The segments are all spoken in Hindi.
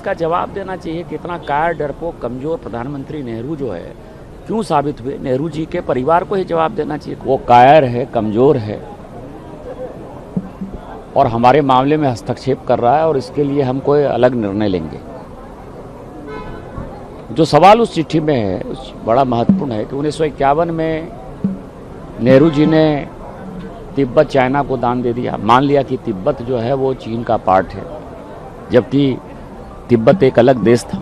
इसका जवाब देना चाहिए कि इतना कायर डरपोक कमजोर प्रधानमंत्री नेहरू जो है क्यों साबित हुए। नेहरू जी के परिवार को ही जवाब देना चाहिए। वो कायर है, कमजोर है और हमारे मामले में हस्तक्षेप कर रहा है और इसके लिए हम कोई अलग निर्णय लेंगे। जो सवाल उस चिट्ठी में है बड़ा महत्वपूर्ण है कि 1951 में नेहरू जी ने तिब्बत चाइना को दान दे दिया। मान लिया कि तिब्बत जो है वो चीन का पार्ट है, जबकि तिब्बत एक अलग देश था।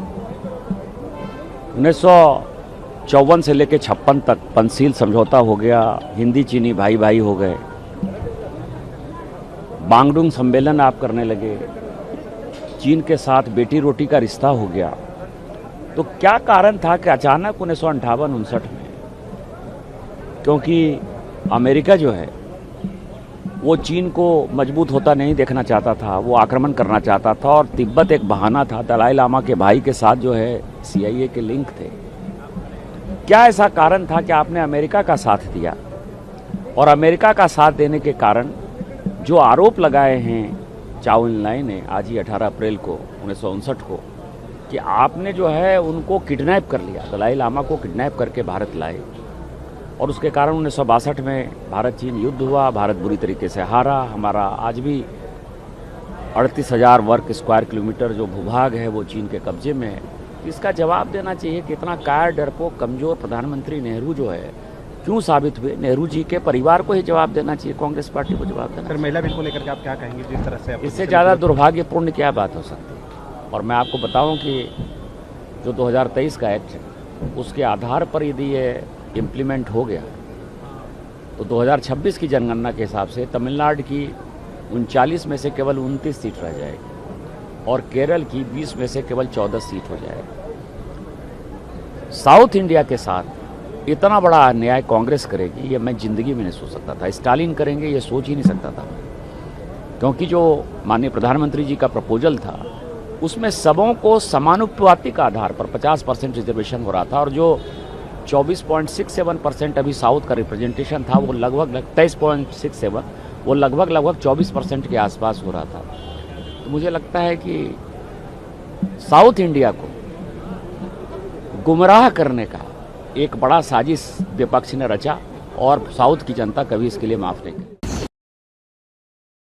1954 से लेकर 56 तक पंचशील समझौता हो गया, हिंदी चीनी भाई भाई हो गए, बांगडुंग सम्मेलन आप करने लगे, चीन के साथ बेटी रोटी का रिश्ता हो गया। तो क्या कारण था कि अचानक 1958-59 में, क्योंकि अमेरिका जो है वो चीन को मजबूत होता नहीं देखना चाहता था, वो आक्रमण करना चाहता था और तिब्बत एक बहाना था। दलाई लामा के भाई के साथ जो है CIA के लिंक थे। क्या ऐसा कारण था कि आपने अमेरिका का साथ दिया? और अमेरिका का साथ देने के कारण जो आरोप लगाए हैं चाओ एन-लाई ने आज ही 18 अप्रैल को 1959 को कि आपने जो है उनको किडनैप कर लिया, दलाई लामा को किडनैप करके भारत लाए और उसके कारण 1962 में भारत चीन युद्ध हुआ, भारत बुरी तरीके से हारा। हमारा आज भी 38,000 वर्ग स्क्वायर किलोमीटर जो भूभाग है वो चीन के कब्जे में है। इसका जवाब देना चाहिए कि इतना कायर डरपोक कमजोर प्रधानमंत्री नेहरू जो है क्यों साबित हुए। नेहरू जी के परिवार को ही जवाब देना चाहिए, कांग्रेस पार्टी को जवाब देना। सर, महिला बिल को लेकर के आप क्या कहेंगे? जिस तरह से इससे ज़्यादा दुर्भाग्यपूर्ण क्या बात हो सकती है। और मैं आपको बताऊं कि जो 2023 का एक्ट है उसके आधार पर यदि ये इम्प्लीमेंट हो गया तो 2026 की जनगणना के हिसाब से तमिलनाडु की 39 में से केवल 29 सीट रह जाएगी और केरल की 20 में से केवल 14 सीट हो जाएगी। साउथ इंडिया के साथ इतना बड़ा अन्याय कांग्रेस करेगी ये मैं जिंदगी में नहीं सोच सकता था। स्टालिन करेंगे ये सोच ही नहीं सकता था, क्योंकि जो माननीय प्रधानमंत्री जी का प्रपोजल था उसमें सबों को समानुपातिक आधार पर 50% रिजर्वेशन हो रहा था और जो 24.67% अभी साउथ का रिप्रेजेंटेशन था वो लगभग 23.67 वो लगभग 24% के आसपास हो रहा था। तो मुझे लगता है कि साउथ इंडिया को गुमराह करने का एक बड़ा साजिश विपक्ष ने रचा और साउथ की जनता कभी इसके लिए माफ नहीं करेगी।